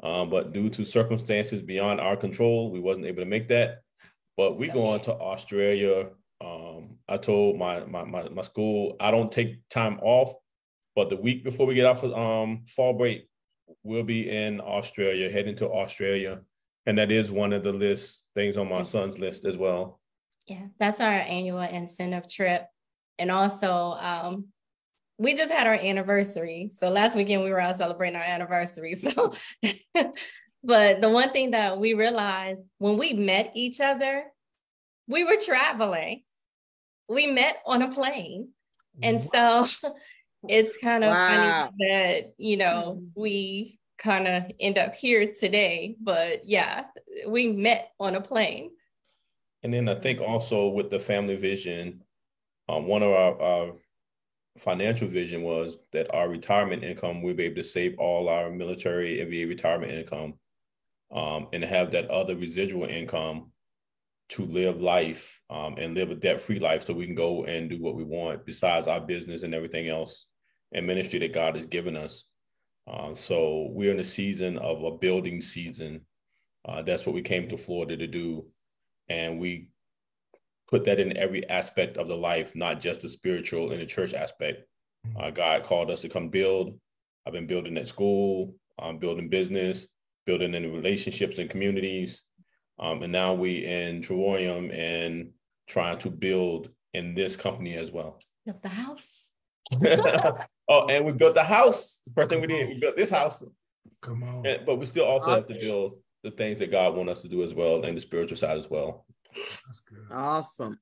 but due to circumstances beyond our control, we wasn't able to make that. But we going to Australia. I told my school I don't take time off, but the week before we get out for fall break, we'll be in Australia, heading to Australia, and that is one of the things on my son's list as well. Yeah, that's our annual incentive trip, and also we just had our anniversary. So last weekend we were out celebrating our anniversary. So, but the one thing that we realized when we met each other, we were traveling. We met on a plane. And so it's kind of funny that, we kind of end up here today, but yeah, we met on a plane. And then I think also with the family vision, one of our financial vision was that our retirement income, we'll be able to save all our military and VA retirement income, and have that other residual income to live life and live a debt-free life so we can go and do what we want besides our business and everything else and ministry that God has given us. So we're in a season of a building season. That's what we came to Florida to do. And we put that in every aspect of the life, not just the spiritual and the church aspect. God called us to come build. I've been building at school, building business, building in relationships and communities. And now we in Terrarium and trying to build in this company as well. Built the house. Oh, and we built the house. The first thing we did, we built this house. Come on. But we still also have to build the things that God wants us to do as well, and the spiritual side as well. That's good. Awesome.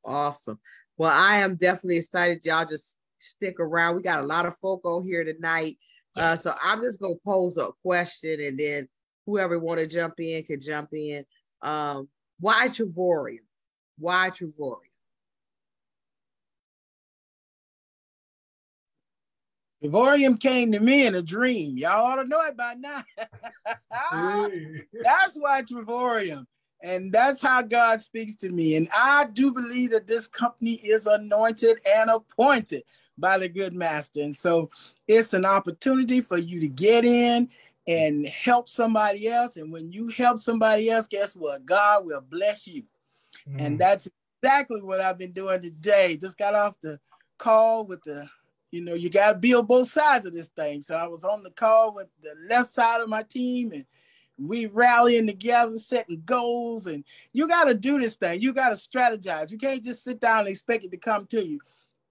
Well, I am definitely excited. Y'all just stick around. We got a lot of folk on here tonight. So I'm just going to pose a question, and then whoever want to jump in can jump in. Why Terrarium? Why Terrarium? Terrarium came to me in a dream. Y'all ought to know it by now. That's why Terrarium. And that's how God speaks to me. And I do believe that this company is anointed and appointed by the good master. And so it's an opportunity for you to get in and help somebody else. And when you help somebody else, guess what? God will bless you. And that's exactly what I've been doing today. Just got off the call with you got to build both sides of this thing. So I was on the call with the left side of my team, and we rallying together, setting goals. And you got to do this thing. You got to strategize. You can't just sit down and expect it to come to you.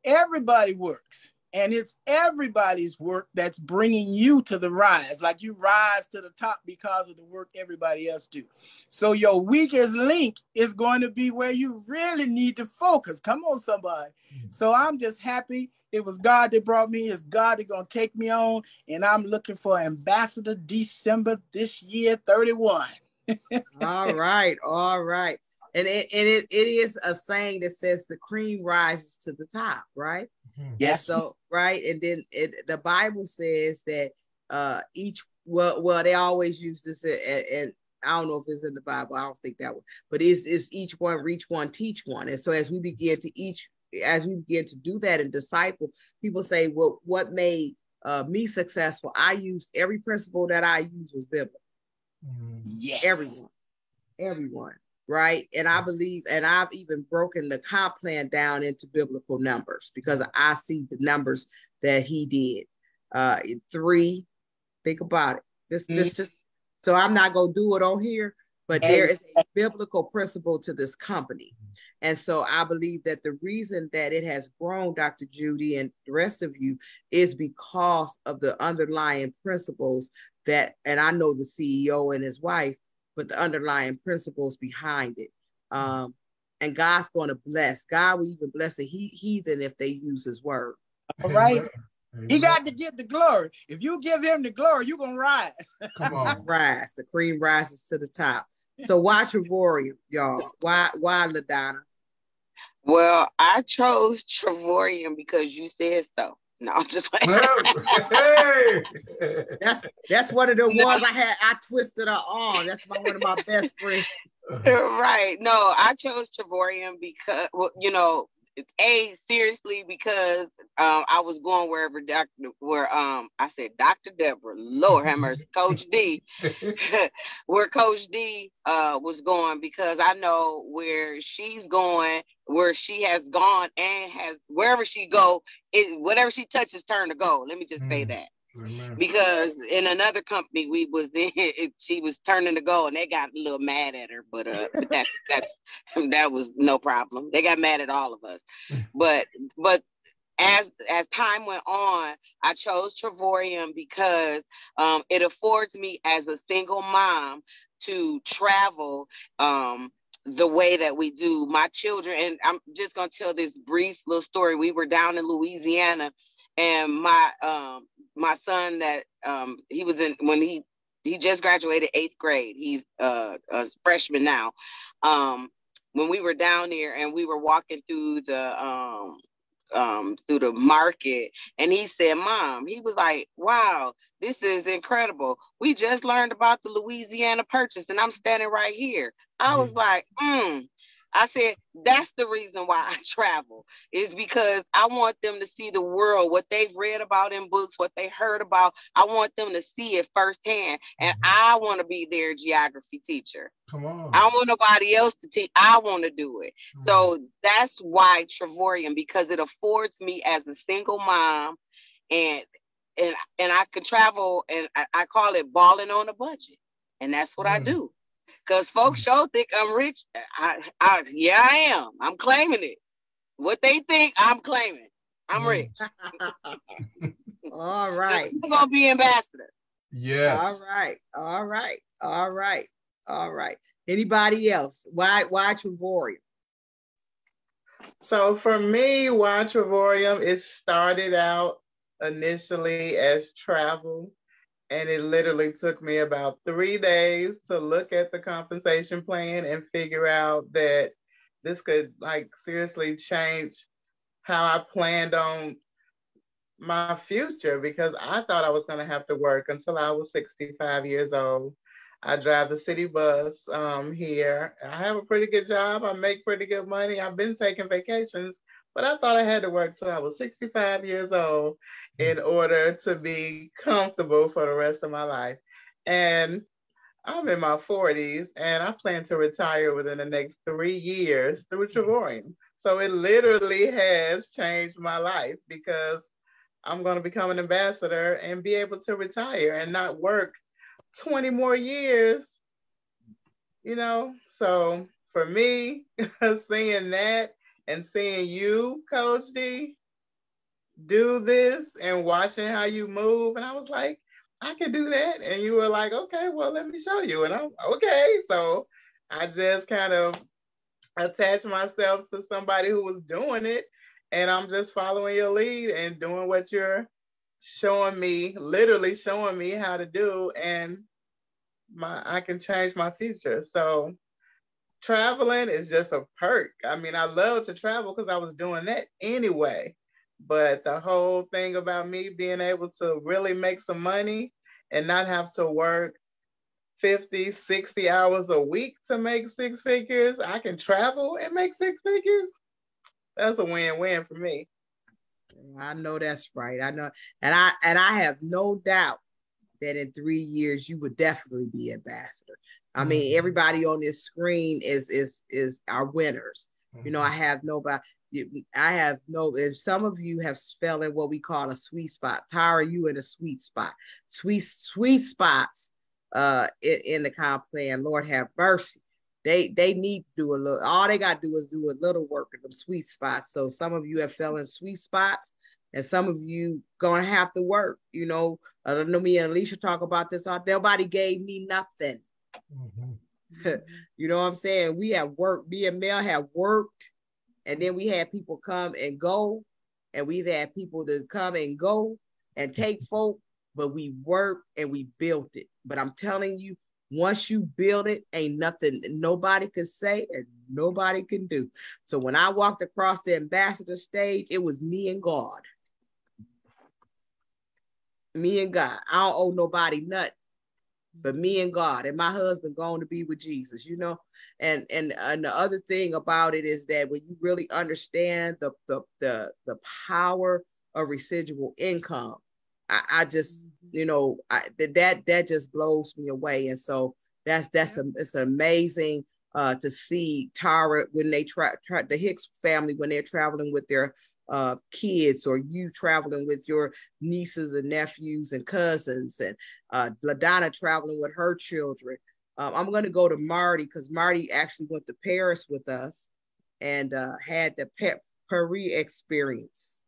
Everybody works. And it's everybody's work that's bringing you to the rise. Like you rise to the top because of the work everybody else do. So your weakest link is going to be where you really need to focus. Come on, somebody. So I'm just happy. It was God that brought me. It's God that's going to take me on. And I'm looking for Ambassador December this year, 31. All right. And it is a saying that says the cream rises to the top, right? Yes. And so, right. And then the Bible says that each Well, they always use this, and I don't know if it's in the Bible. I don't think that one, but it's each one reach one, teach one. And so as we begin to do that and disciple, people say, well, what made me successful? I used every principle that I used was biblical. Yes. Everyone. Right. And I believe, and I've even broken the comp plan down into biblical numbers because I see the numbers that he did. 3, think about it. Just so I'm not gonna do it on here, but there is a biblical principle to this company. And so I believe that the reason that it has grown, Dr. Judy and the rest of you, is because of the underlying principles that, and I know the CEO and his wife, but the underlying principles behind it. And God's going to bless. God will even bless a heathen if they use his word. All right. He got to get the glory. If you give him the glory, you're going to rise. Come on. Rise. The cream rises to the top. So why Trevorium, y'all? Why LaDonna? Well, I chose Trevorium because you said so. No, I'm just like Hey. That's one of the ones I twisted her arm. That's one of my best friends. Right. No, I chose Trevorium because, well, seriously, because I was going wherever I said Dr. Deborah, Lord have mercy, Coach D, where Coach D was going, because I know where she's going, where she has gone, and has wherever she go, whatever she touches turn to gold. Let me just say that. Amen. Because in another company we was in, she was turning to gold, and they got a little mad at her. But that was no problem. They got mad at all of us. But as time went on, I chose Trevorium because it affords me as a single mom to travel the way that we do. My children, and I'm just gonna tell this brief little story. We were down in Louisiana, and my son that he was in when he just graduated 8th grade. He's a freshman now. When we were down there and we were walking through the market, and he said, Mom, he was like, wow, this is incredible. We just learned about the Louisiana Purchase, and I'm standing right here. I was like, I said, that's the reason why I travel, is because I want them to see the world, what they've read about in books, what they heard about. I want them to see it firsthand. And I want to be their geography teacher. Come on. I don't want nobody else to teach. I want to do it. So that's why Trevorium, because it affords me as a single mom, and I can travel, and I call it balling on a budget. And that's what I do. Because folks sure think I'm rich. Yeah, I am. I'm claiming it. What they think, I'm claiming. I'm rich. All right. I'm going to be ambassador. Yes. All right. Anybody else? Why Trevorium? So for me, why Trevorium, it started out initially as travel. And it literally took me about 3 days to look at the compensation plan and figure out that this could seriously change how I planned on my future, because I thought I was going to have to work until I was 65 years old. I drive the city bus here. I have a pretty good job. I make pretty good money. I've been taking vacations, but I thought I had to work till I was 65 years old in order to be comfortable for the rest of my life. And I'm in my 40s, and I plan to retire within the next 3 years through Trevorium. So it literally has changed my life, because I'm going to become an ambassador and be able to retire and not work 20 more years, So for me, seeing that and seeing you, Coach D, do this and watching how you move, and I was like, I can do that. And you were like, okay, well, let me show you. And I'm okay. So I just kind of attached myself to somebody who was doing it, and I'm just following your lead and doing what you're showing me, literally showing me how to do, and I can change my future. So traveling is just a perk. I mean, I love to travel because I was doing that anyway. But the whole thing about me being able to really make some money and not have to work 50, 60 hours a week to make six figures. I can travel and make six figures. That's a win-win for me. I know that's right. I know, and I have no doubt that in 3 years you would definitely be ambassador. I mean, everybody on this screen is our winners. You know, I have nobody. I have no. If some of you have fell in what we call a sweet spot, Tyra, you in a sweet spot. Sweet spots. In the comp plan. Lord have mercy. They need to do a little. All they got to do is do a little work in them sweet spots. So some of you have fell in sweet spots, and some of you gonna have to work. You know, I don't know. Me and Alicia talk about this. Nobody gave me nothing. You know what I'm saying? We have worked. Me and Mel have worked, and then we had people come and go, and we've had people to come and go and take folk, but we worked and we built it. But I'm telling you, once you build it, ain't nothing nobody can say and nobody can do. So when I walked across the ambassador stage, it was me and God. Me and God. I don't owe nobody nothing, but me and God, and my husband going to be with Jesus, you know. And the other thing about it is that when you really understand the power of residual income, I just, you know, that just blows me away. And so it's amazing to see Tara when they the Hicks family, when they're traveling with their kids, or you traveling with your nieces and nephews and cousins, and LaDonna traveling with her children. I'm going to go to Marty, because Marty actually went to Paris with us and had the Paris experience.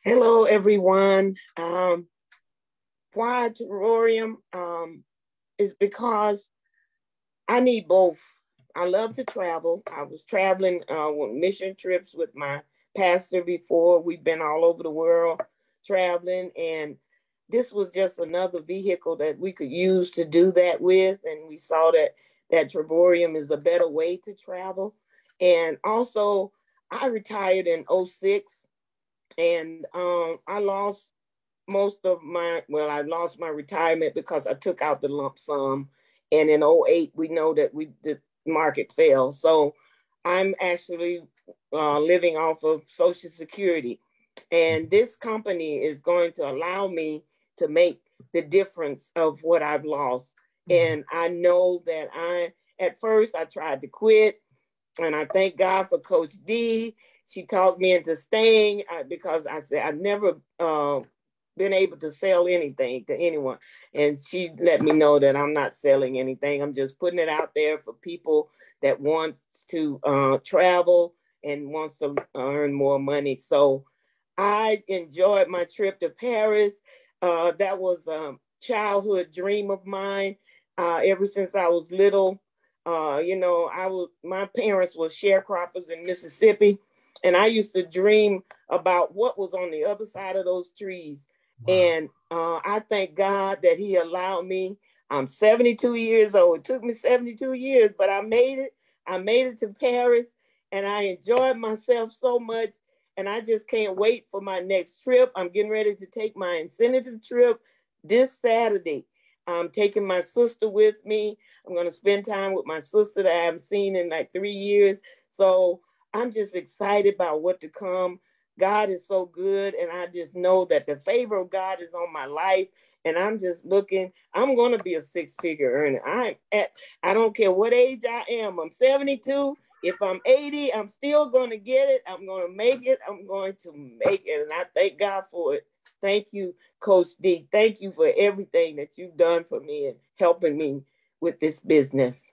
Hello, everyone. Why terrarium? Is because I need both. I love to travel. I was traveling on mission trips with my pastor before. We've been all over the world traveling, and this was just another vehicle that we could use to do that with. And we saw that terrarium is a better way to travel. And also, I retired in 2006. And I lost I lost my retirement because I took out the lump sum. And in 2008, we know that the market fell. So I'm actually living off of Social Security. And this company is going to allow me to make the difference of what I've lost. And I know that at first I tried to quit. And I thank God for Coach D. She talked me into staying because I said I've never been able to sell anything to anyone. And she let me know that I'm not selling anything. I'm just putting it out there for people that wants to travel and wants to earn more money. So I enjoyed my trip to Paris. That was a childhood dream of mine. Ever since I was little, you know, my parents were sharecroppers in Mississippi. And I used to dream about what was on the other side of those trees. Wow. And I thank God that he allowed me. I'm 72 years old. It took me 72 years, but I made it. I made it to Paris, and I enjoyed myself so much. And I just can't wait for my next trip. I'm getting ready to take my incentive trip this Saturday. I'm taking my sister with me. I'm going to spend time with my sister that I haven't seen in like 3 years. So I'm just excited about what to come. God is so good. And I just know that the favor of God is on my life. And I'm just looking, I'm going to be a six-figure earner. I don't care what age I am. I'm 72. If I'm 80, I'm still going to get it. I'm going to make it. I'm going to make it. And I thank God for it. Thank you, Coach D. Thank you for everything that you've done for me and helping me with this business.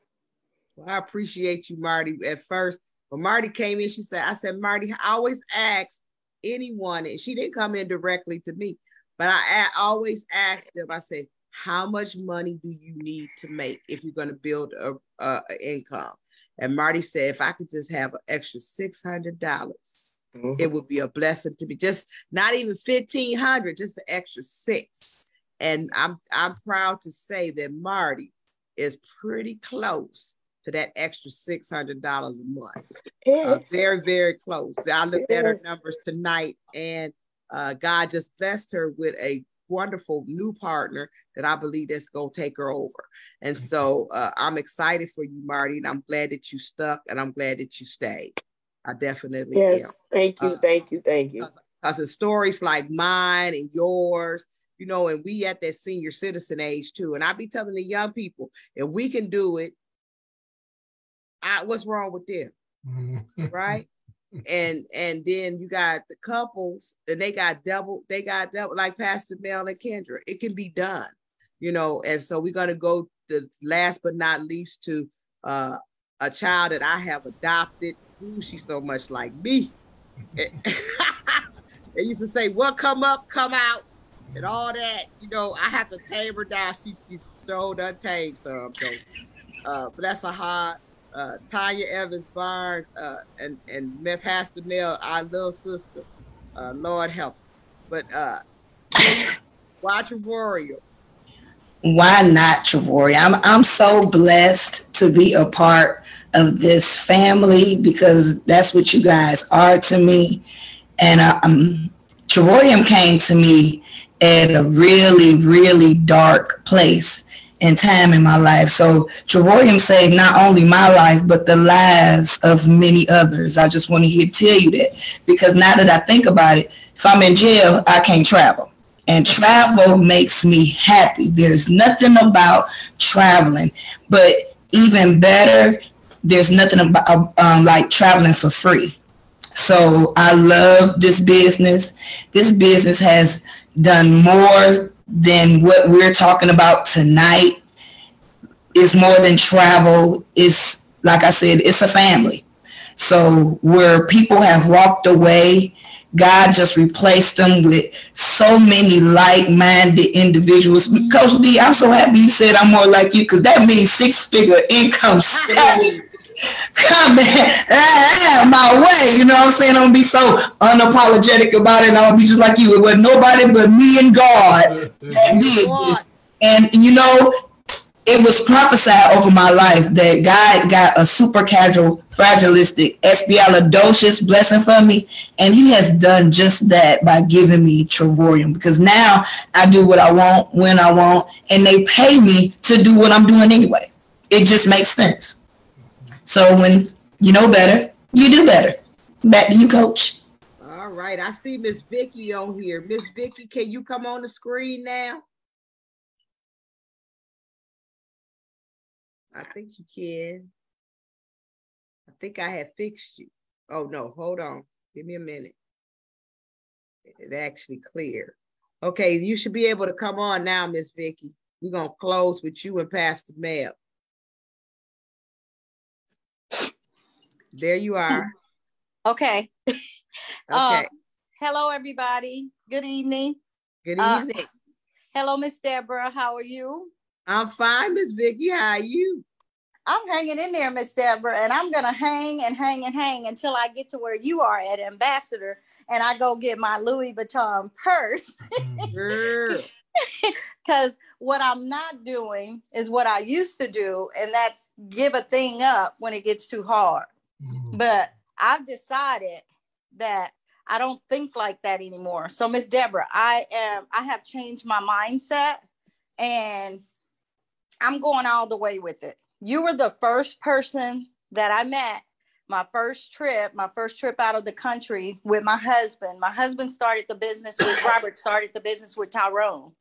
Well, I appreciate you, Marty. At first, when Marty came in, I said, Marty, I always ask anyone, and she didn't come in directly to me, but I always asked them, I said, how much money do you need to make if you're going to build a income? And Marty said, if I could just have an extra $600, it would be a blessing to me. Just not even $1,500, just an extra $6. And I'm proud to say that Marty is pretty close to that extra $600 a month. Yes. Very, very close. I looked at her numbers tonight, and God just blessed her with a wonderful new partner that I believe that's going to take her over. And so I'm excited for you, Marty, and I'm glad that you stuck, and I'm glad that you stayed. I definitely am. Thank you. Because it's stories like mine and yours, you know, and we at that senior citizen age too. And I be telling the young people, if we can do it, what's wrong with them? Right? And then you got the couples, and they got double, like Pastor Mel and Kendra. It can be done, you know. And so we're gonna go the last but not least to a child that I have adopted. Ooh, she's so much like me. They used to say, "What come up, come out," and all that. You know, I have to tame her down. She's so untamed, so but that's a hard. Tanya Evans Barnes and Pastor Mel, our little sister. Lord help us. But why Trevorio? Why not Trevorio? I'm so blessed to be a part of this family, because that's what you guys are to me. And Trevorio came to me at a really, really dark place and time in my life. So Trevorio saved not only my life, but the lives of many others. I just want to tell you that, because now that I think about it, if I'm in jail, I can't travel. And travel makes me happy. There's nothing about traveling, but even better, there's nothing about like traveling for free. So I love this business. This business has done more than what we're talking about tonight. It's more than travel. It's, like I said, it's a family. So where people have walked away, God just replaced them with so many like-minded individuals. Coach D, I'm so happy you said I'm more like you, because that means 6-figure income status coming my way. You know what I'm saying? I'm going to be so unapologetic about it, and I'm going to be just like you. It was nobody but me and God that did this. And, you know, it was prophesied over my life that God got a super casual, fragilistic, expialidocious blessing for me. And he has done just that by giving me Trevorio, because now I do what I want, when I want, and they pay me to do what I'm doing anyway. It just makes sense. So when you know better, you do better. Back to you, Coach. All right. I see Miss Vicky on here. Miss Vicky, can you come on the screen now? I think you can. I think I had fixed you. Oh, no, hold on. Give me a minute. It actually cleared. Okay, you should be able to come on now, Miss Vicky. We're going to close with you and Pastor Mel. There you are. Okay. Okay. Hello, everybody. Good evening. Good evening. Hello, Miss Deborah. How are you? I'm fine, Miss Vicky. How are you? I'm hanging in there, Miss Deborah, and I'm going to hang and hang and hang until I get to where you are at Ambassador, and I go get my Louis Vuitton purse. Because what I'm not doing is what I used to do, and that's give a thing up when it gets too hard. But I've decided that I don't think like that anymore. So, Miss Deborah, I have changed my mindset, and I'm going all the way with it. You were the first person that I met, my first trip out of the country with my husband. My husband started the business with, Robert started the business with Tyrone.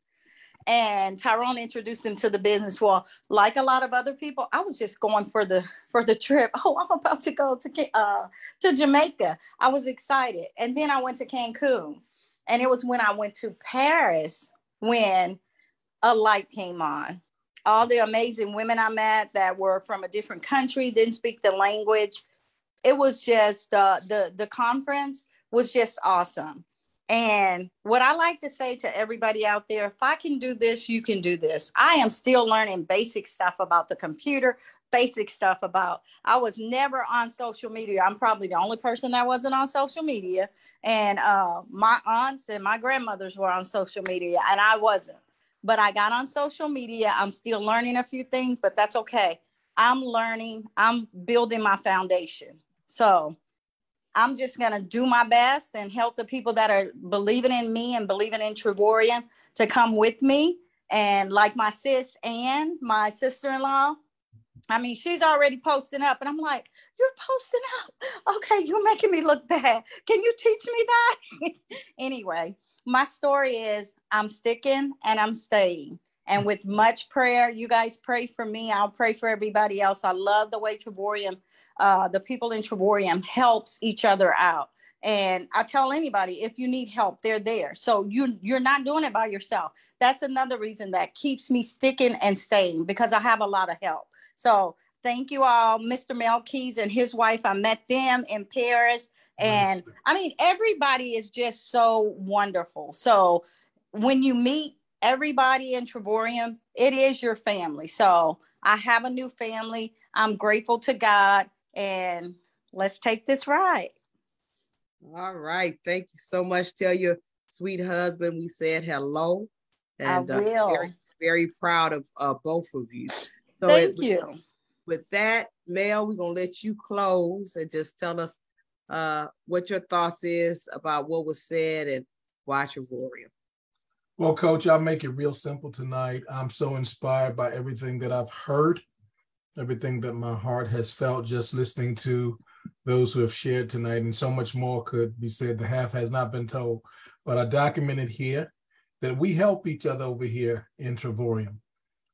And Tyrone introduced him to the business. Well, like a lot of other people, I was just going for the trip. Oh, I'm about to go to Jamaica. I was excited. And then I went to Cancun. And it was when I went to Paris when a light came on. All the amazing women I met that were from a different country, didn't speak the language. It was just, the conference was just awesome. And what I like to say to everybody out there, if I can do this, you can do this. I am still learning basic stuff about the computer, basic stuff about, I was never on social media. I'm probably the only person that wasn't on social media. And my aunts and my grandmothers were on social media, and I wasn't. But I got on social media. I'm still learning a few things, but that's okay. I'm learning. I'm building my foundation. So I'm just going to do my best and help the people that are believing in me and believing in Trevorium to come with me. And like my sis, Ann, my sister-in-law, I mean, she's already posting up. And I'm like, you're posting up. Okay, you're making me look bad. Can you teach me that? Anyway, my story is I'm sticking and I'm staying. And with much prayer, you guys pray for me. I'll pray for everybody else. I love the way Trevorium, the people in Trevorium helps each other out. And I tell anybody, if you need help, they're there. So you're not doing it by yourself. That's another reason that keeps me sticking and staying, because I have a lot of help. So thank you all. Mr. Melkeys and his wife, I met them in Paris. And I mean, everybody is just so wonderful. So when you meet everybody in Trevorium, it is your family. So I have a new family. I'm grateful to God, and let's take this ride. All right. Thank you so much. Tell your sweet husband we said hello. And I will. Very, very proud of both of you. So thank you. With that, Mel, we're going to let you close and just tell us what your thoughts is about what was said and why Trevorium. Well, Coach, I'll make it real simple tonight. I'm so inspired by everything that I've heard, everything that my heart has felt just listening to those who have shared tonight, and so much more could be said. The half has not been told, but I documented here that we help each other over here in Trevorium.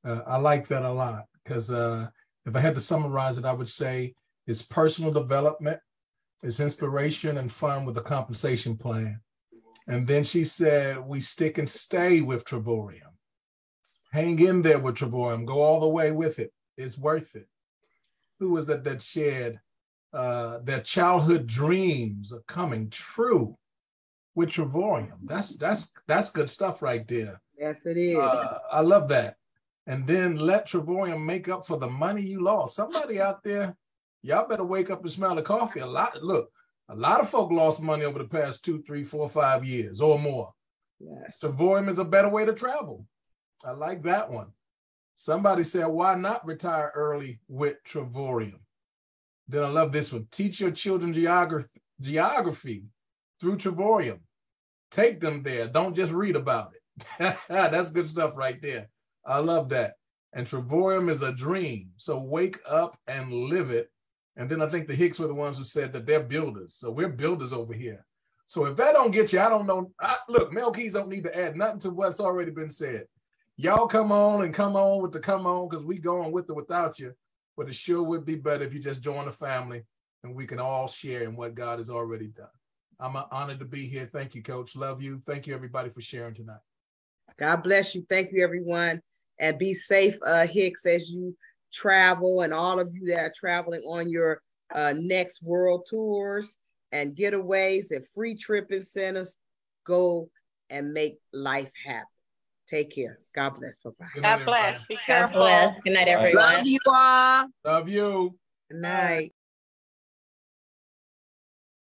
I like that a lot, because if I had to summarize it, I would say it's personal development, it's inspiration and fun with a compensation plan. And then she said, we stick and stay with Trevorium. Hang in there with Trevorium. Go all the way with it. It's worth it. Who was that shared their childhood dreams are coming true with Trevorium? That's good stuff right there. Yes, it is. I love that. And then let Trevorium make up for the money you lost. Somebody out there, y'all better wake up and smell the coffee. A lot of folk lost money over the past 2, 3, 4, 5 years or more. Yes. Trevorium is a better way to travel. I like that one. Somebody said, why not retire early with Trevorium? Then I love this one. Teach your children geography through Trevorium. Take them there. Don't just read about it. That's good stuff right there. I love that. And Trevorium is a dream. So wake up and live it. And then I think the Hicks were the ones who said that they're builders. So we're builders over here. So if that don't get you, I don't know. Look, Melkeys don't need to add nothing to what's already been said. Y'all come on with the come on, because we going with or without you. But it sure would be better if you just join the family and we can all share in what God has already done. I'm honored to be here. Thank you, Coach. Love you. Thank you, everybody, for sharing tonight. God bless you. Thank you, everyone. And be safe, Hicks, as you travel, and all of you that are traveling on your next world tours and getaways and free trip incentives. Go and make life happen. Take care. God bless. Bye-bye. God bless. Be careful. God bless. Good night, everyone. Love you all. Love you. Good night.